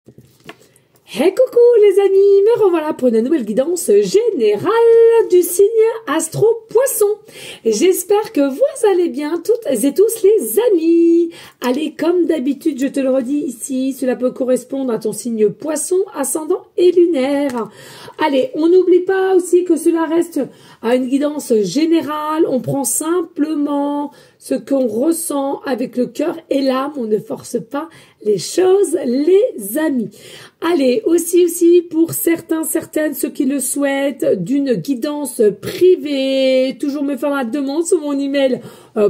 Hey coucou les amis, me revoilà pour une nouvelle guidance générale du signe Astro Poisson. J'espère que vous allez bien toutes et tous les amis. Allez, comme d'habitude, je te le redis ici, cela peut correspondre à ton signe Poisson, ascendant et lunaire. Allez, on n'oublie pas aussi que cela reste à une guidance générale. On prend simplement ce qu'on ressent avec le cœur et l'âme. On ne force pas les choses, les amis. Allez, aussi pour certaines, ceux qui le souhaitent, d'une guidance privée, toujours me faire la demande sur mon email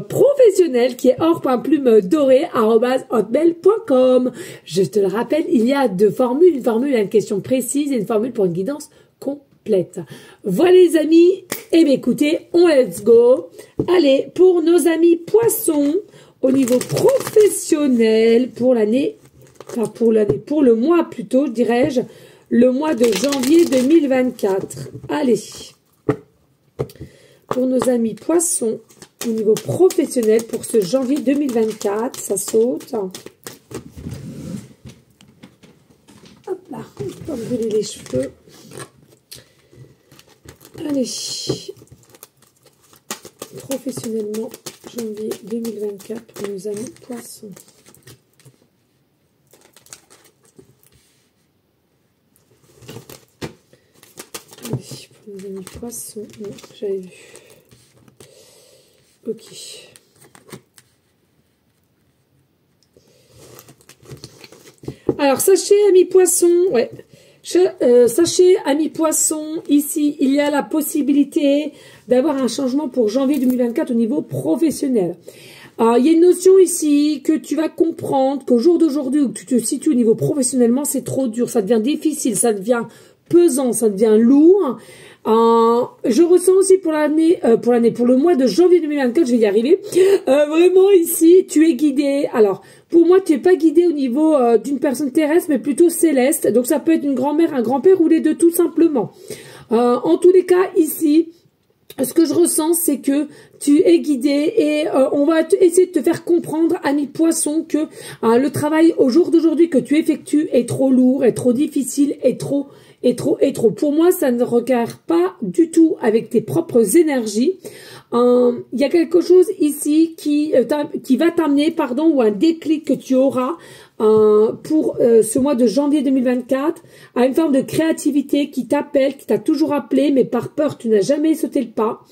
professionnel qui est or.plume-dorée@hotmail.com. Je te le rappelle, il y a deux formules, une formule à une question précise et une formule pour une guidance complète. Voilà les amis, et bien écoutez, on let's go. Allez, pour nos amis poissons, au niveau professionnel, pour l'année, enfin pour le mois plutôt, dirais-je, le mois de janvier 2024. Allez, pour nos amis poissons, au niveau professionnel, pour ce janvier 2024, ça saute. Hop là, on peut pas brûler les cheveux. Allez, professionnellement, janvier 2024 pour nos amis poissons. Allez, pour nos amis poissons, non, j'avais vu. Ok. Alors, sachez, amis poissons, ouais. Sachez, amis poissons, ici, il y a la possibilité d'avoir un changement pour janvier 2024 au niveau professionnel. Alors, il y a une notion ici que tu vas comprendre qu'au jour d'aujourd'hui où tu te situes au niveau professionnellement, c'est trop dur, ça devient difficile, ça devient pesant, ça devient lourd. Je ressens aussi pour le mois de janvier 2024, je vais y arriver. Vraiment ici, tu es guidé. Alors, pour moi, tu n'es pas guidé au niveau d'une personne terrestre, mais plutôt céleste. Donc, ça peut être une grand-mère, un grand-père ou les deux, tout simplement. En tous les cas, ici, ce que je ressens, c'est que tu es guidé et on va essayer de te faire comprendre, ami poisson, que le travail au jour d'aujourd'hui que tu effectues est trop lourd, est trop difficile, est trop. Pour moi, ça ne regarde pas du tout avec tes propres énergies. Il y a quelque chose ici qui va t'amener, ou un déclic que tu auras pour ce mois de janvier 2024, à une forme de créativité qui t'appelle, qui t'a toujours appelé, mais par peur, tu n'as jamais sauté le pas.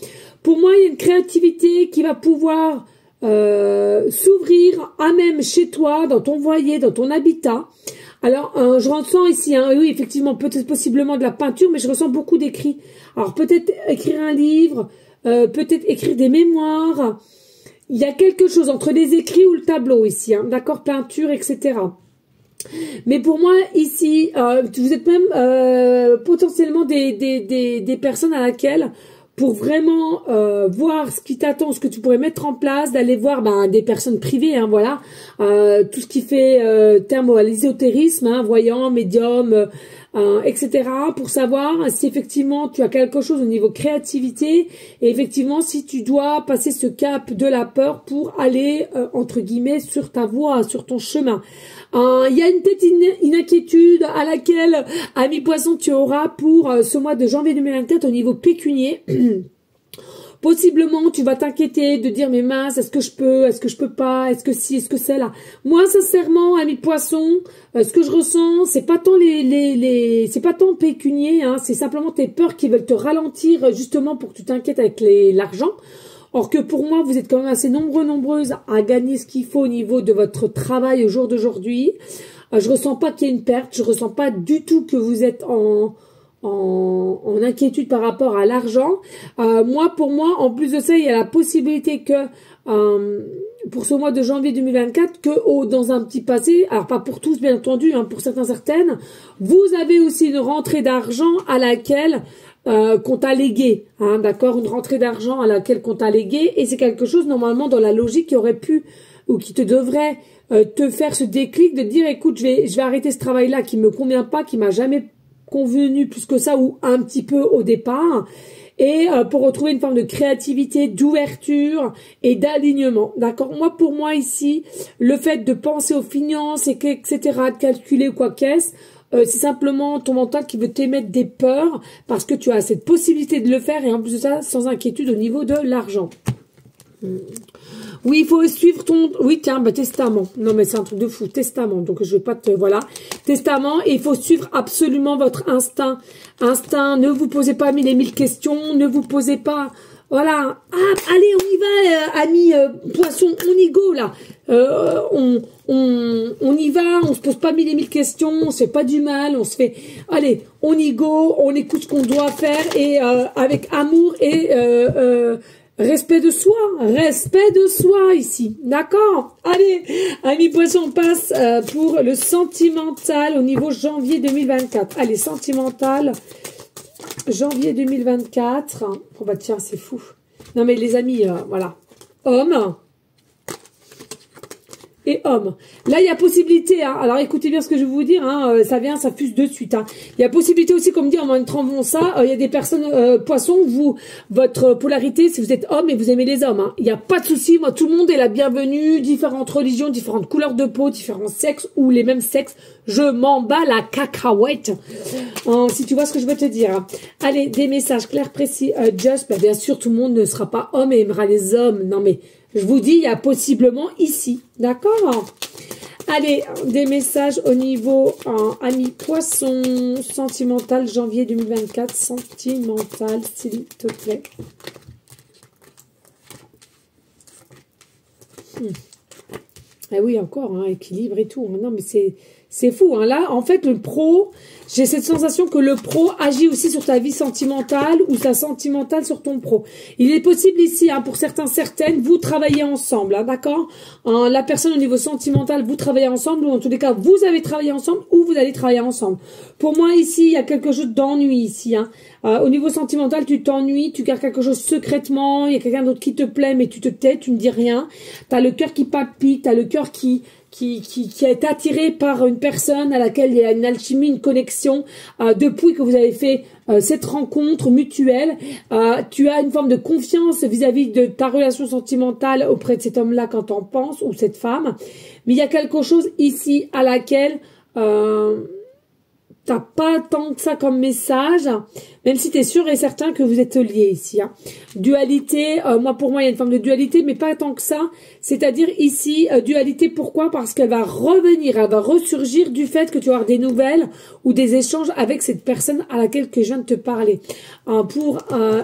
Pour moi, il y a une créativité qui va pouvoir s'ouvrir à même chez toi, dans ton foyer, dans ton habitat. Alors, je ressens ici, oui, effectivement, peut-être possiblement de la peinture, mais je ressens beaucoup d'écrits. Alors, peut-être écrire un livre, peut-être écrire des mémoires. Il y a quelque chose entre les écrits ou le tableau ici, d'accord, peinture, etc. Mais pour moi, ici, vous êtes même potentiellement des personnes à laquelle, pour vraiment voir ce qui t'attend, ce que tu pourrais mettre en place, d'aller voir des personnes privées, voilà, tout ce qui fait terme à l'ésotérisme, voyant, médium, etc., pour savoir si effectivement tu as quelque chose au niveau créativité et effectivement si tu dois passer ce cap de la peur pour aller, entre guillemets, sur ta voie, sur ton chemin. Il y a peut-être une inquiétude à laquelle, ami poisson, tu auras pour ce mois de janvier 2024 au niveau pécunier. Possiblement, tu vas t'inquiéter de dire, mais mince, est-ce que je peux pas, est-ce que si, est-ce que c'est là. Moi, sincèrement, ami poisson, ce que je ressens, c'est pas tant c'est pas tant pécunier, c'est simplement tes peurs qui veulent te ralentir, justement, pour que tu t'inquiètes avec l'argent. Or que pour moi, vous êtes quand même assez nombreuses à gagner ce qu'il faut au niveau de votre travail au jour d'aujourd'hui. Je ressens pas qu'il y ait une perte, je ressens pas du tout que vous êtes en inquiétude par rapport à l'argent. Pour moi, en plus de ça, il y a la possibilité que pour ce mois de janvier 2024, que dans un petit passé, alors pas pour tous bien entendu, pour certaines, vous avez aussi une rentrée d'argent à laquelle qu'on t'a légué, d'accord, une rentrée d'argent à laquelle qu'on t'a légué, et c'est quelque chose normalement dans la logique qui aurait pu ou qui te devrait te faire ce déclic de dire, écoute, je vais arrêter ce travail-là qui me convient pas, qui m'a jamais convenu plus que ça ou un petit peu au départ, et pour retrouver une forme de créativité, d'ouverture et d'alignement. D'accord? Moi, pour moi ici, le fait de penser aux finances, et etc., de calculer ou quoi qu'est-ce, c'est simplement ton mental qui veut t'émettre des peurs parce que tu as cette possibilité de le faire et en plus de ça, sans inquiétude au niveau de l'argent. Oui, il faut suivre ton... Oui, tiens, bah, testament. Non, mais c'est un truc de fou. Testament. Donc, je vais pas te... Voilà. Testament. Et il faut suivre absolument votre instinct. Instinct. Ne vous posez pas mille et mille questions. Ne vous posez pas... Voilà. Ah, allez, on y va, amis poissons. On y go, là. On y va. On se pose pas mille et mille questions. On se fait pas du mal. On se fait... Allez, on y go. On écoute ce qu'on doit faire. Et avec amour et... respect de soi ici, d'accord? Allez, amis poissons, on passe pour le sentimental au niveau janvier 2024. Allez, sentimental, janvier 2024. Oh bah tiens, c'est fou. Non mais les amis, voilà. Homme et homme. Là, il y a possibilité, hein. Alors écoutez bien ce que je vais vous dire, hein. Ça fuse de suite, hein. Il y a possibilité aussi, comme dit en montrant ça, il y a des personnes, poissons, votre polarité, si vous êtes homme et vous aimez les hommes, hein. Il n'y a pas de souci, moi, tout le monde est la bienvenue, différentes religions, différentes couleurs de peau, différents sexes ou les mêmes sexes. Je m'en bats la cacahuète, si tu vois ce que je veux te dire. Allez, des messages clairs, précis, just, bah, bien sûr, tout le monde ne sera pas homme et aimera les hommes. Non, mais je vous dis, il y a possiblement ici. D'accord? Allez, des messages au niveau amis poisson, sentimental, janvier 2024, sentimental, s'il te plaît. Ah oui, encore, hein, équilibre et tout. Non, mais c'est fou. Hein. Là, en fait, le pro, j'ai cette sensation que le pro agit aussi sur ta vie sentimentale ou ta sentimentale sur ton pro. Il est possible ici, hein, pour certains, certaines, vous travaillez ensemble, hein, d'accord? La personne au niveau sentimental, vous travaillez ensemble, ou en tous les cas, vous avez travaillé ensemble ou vous allez travailler ensemble. Pour moi, ici, il y a quelque chose d'ennui ici. Hein. Au niveau sentimental, tu t'ennuies, tu gardes quelque chose secrètement, il y a quelqu'un d'autre qui te plaît, mais tu te tais, tu ne dis rien. Tu as le cœur qui palpite, tu as le cœur qui est attiré par une personne à laquelle il y a une alchimie, une connexion, depuis que vous avez fait cette rencontre mutuelle. Tu as une forme de confiance vis-à-vis de ta relation sentimentale auprès de cet homme-là quand t'en penses, ou cette femme. Mais il y a quelque chose ici à laquelle... t'as pas tant que ça comme message, même si tu es sûr et certain que vous êtes liés ici. Hein. Dualité, pour moi, il y a une forme de dualité, mais pas tant que ça. C'est-à-dire ici, dualité, pourquoi? Parce qu'elle va revenir, elle va ressurgir du fait que tu vas avoir des nouvelles ou des échanges avec cette personne à laquelle que je viens de te parler.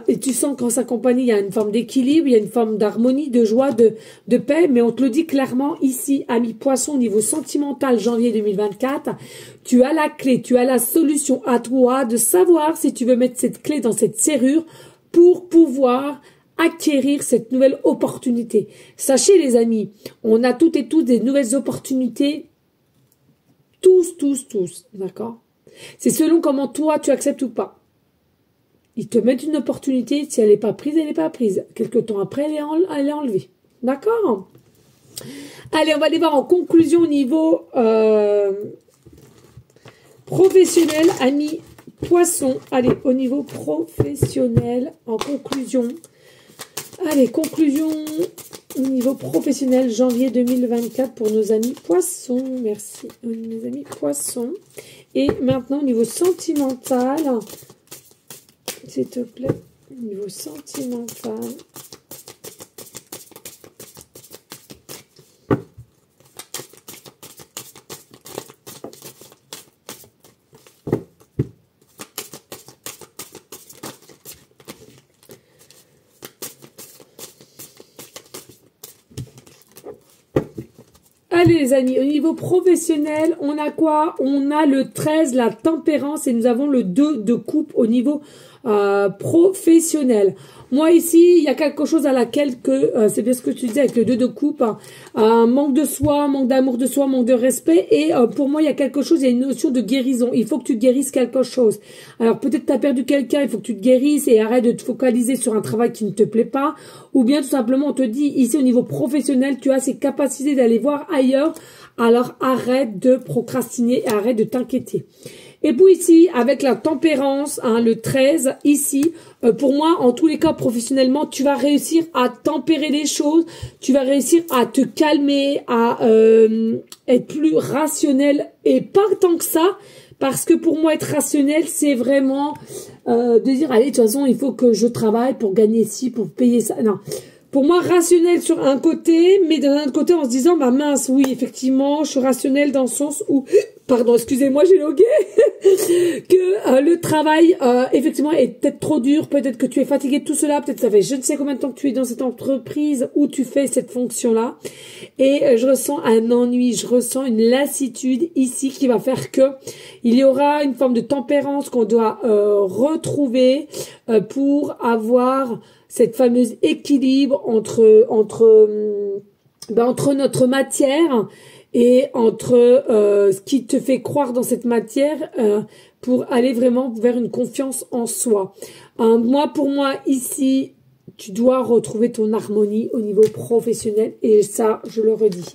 Et tu sens qu'en sa compagnie, il y a une forme d'équilibre, il y a une forme d'harmonie, de joie, de paix, mais on te le dit clairement ici, ami poisson, au niveau sentimental, janvier 2024, tu as la clé, tu as la solution à toi de savoir si tu veux mettre cette clé dans cette serrure pour pouvoir acquérir cette nouvelle opportunité. Sachez les amis, on a toutes et tous des nouvelles opportunités, tous, d'accord? C'est selon comment toi tu acceptes ou pas. Ils te mettent une opportunité, si elle n'est pas prise, elle n'est pas prise. Quelque temps après, elle est enlevée. D'accord? Allez, on va aller voir en conclusion au niveau professionnel, amis poissons. Allez, au niveau professionnel, en conclusion. Allez, conclusion au niveau professionnel, janvier 2024 pour nos amis poissons. Merci, nos amis poissons. Et maintenant, au niveau sentimental, s'il te plaît, au niveau sentimental. Allez les amis, au niveau professionnel, on a quoi? On a le 13, la tempérance, et nous avons le 2 de coupe au niveau professionnel. Moi ici, il y a quelque chose à laquelle que, c'est bien ce que tu disais avec le 2 de coupe, hein, manque de soi, manque d'amour de soi, manque de respect, et pour moi il y a quelque chose, il y a une notion de guérison. Il faut que tu guérisses quelque chose. Alors peut-être tu as perdu quelqu'un, il faut que tu te guérisses et arrête de te focaliser sur un travail qui ne te plaît pas, ou bien tout simplement on te dit ici au niveau professionnel, tu as ces capacités d'aller voir ailleurs ailleurs. Alors arrête de procrastiner et arrête de t'inquiéter. Et puis ici, avec la tempérance, hein, le 13, ici, pour moi, en tous les cas, professionnellement, tu vas réussir à tempérer les choses, tu vas réussir à te calmer, à être plus rationnel, et pas tant que ça, parce que pour moi, être rationnel, c'est vraiment de dire, allez, de toute façon, il faut que je travaille pour gagner ci, pour payer ça. Non. Pour moi, rationnel sur un côté, mais d'un autre côté, en se disant, bah mince, oui, effectivement, je suis rationnel dans le sens où, pardon, excusez-moi, j'ai logué, que le travail, effectivement, est peut-être trop dur, peut-être que tu es fatigué de tout cela, peut-être que ça fait je ne sais combien de temps que tu es dans cette entreprise où tu fais cette fonction-là, et je ressens un ennui, je ressens une lassitude ici qui va faire que il y aura une forme de tempérance qu'on doit retrouver pour avoir cette fameuse équilibre entre notre matière et entre ce qui te fait croire dans cette matière pour aller vraiment vers une confiance en soi. Pour moi, ici, tu dois retrouver ton harmonie au niveau professionnel et ça, je le redis.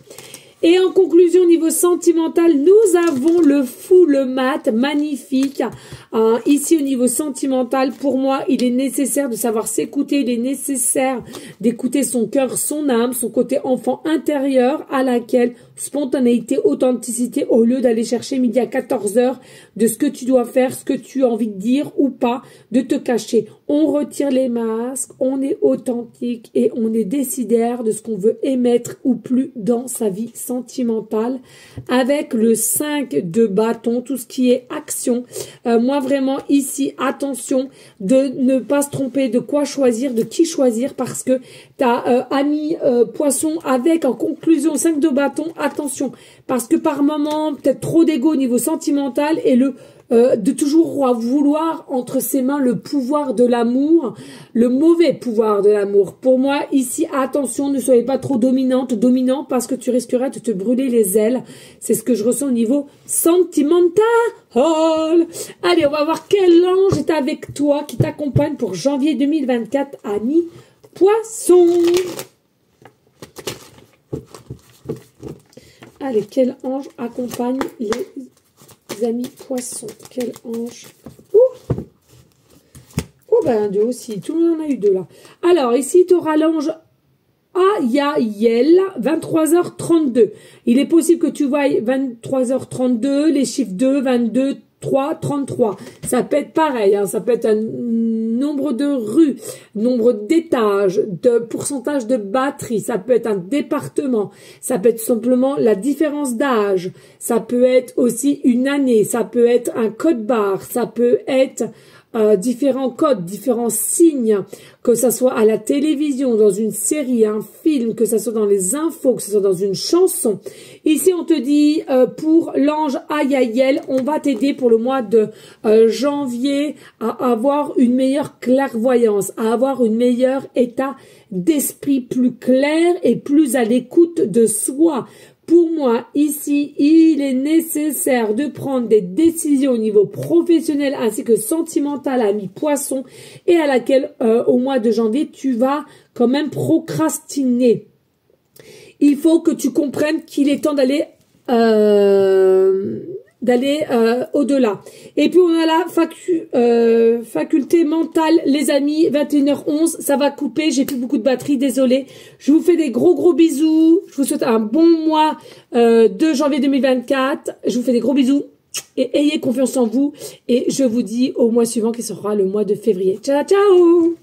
Et en conclusion, au niveau sentimental, nous avons le full mat, magnifique. Ici, au niveau sentimental, pour moi, il est nécessaire de savoir s'écouter. Il est nécessaire d'écouter son cœur, son âme, son côté enfant intérieur à laquelle spontanéité, authenticité, au lieu d'aller chercher midi à 14 h de ce que tu dois faire, ce que tu as envie de dire ou pas, de te cacher. On retire les masques, on est authentique et on est décidaire de ce qu'on veut émettre ou plus dans sa vie sentimentale. Avec le 5 de bâton, tout ce qui est action. Moi vraiment ici, attention de ne pas se tromper de quoi choisir, de qui choisir parce que tu as ami poisson avec en conclusion 5 de bâton. Attention, parce que par moment, peut-être trop d'ego au niveau sentimental et de toujours vouloir entre ses mains le pouvoir de l'amour, le mauvais pouvoir de l'amour. Pour moi, ici, attention, ne soyez pas trop dominant parce que tu risquerais de te brûler les ailes. C'est ce que je ressens au niveau sentimental. Allez, on va voir quel ange est avec toi qui t'accompagne pour janvier 2024, ami Poisson. Allez, quel ange accompagne les amis poissons? Quel ange? Ben deux aussi. Tout le monde en a eu deux là. Alors, ici, tu auras l'ange Ayael, 23h32. Il est possible que tu voies 23h32, les chiffres 2, 22, 3, 33. Ça peut être pareil, hein, ça peut être un nombre de rues, nombre d'étages, de pourcentage de batterie, ça peut être un département, ça peut être simplement la différence d'âge, ça peut être aussi une année, ça peut être un code barre, ça peut être différents codes, différents signes, que ça soit à la télévision, dans une série, un film, que ça soit dans les infos, que ça soit dans une chanson. Ici, on te dit, pour l'ange Ayael, on va t'aider pour le mois de janvier à avoir une meilleure clairvoyance, à avoir une meilleure état d'esprit plus clair et plus à l'écoute de soi. Pour moi, ici, il est nécessaire de prendre des décisions au niveau professionnel ainsi que sentimental, ami poisson, et à laquelle, au mois de janvier, tu vas quand même procrastiner. Il faut que tu comprennes qu'il est temps d'aller au-delà. Et puis on a la faculté mentale, les amis, 21h11, ça va couper, j'ai plus beaucoup de batterie, désolé. Je vous fais des gros bisous, je vous souhaite un bon mois de janvier 2024, je vous fais des gros bisous et ayez confiance en vous et je vous dis au mois suivant qui sera le mois de février. Ciao ciao.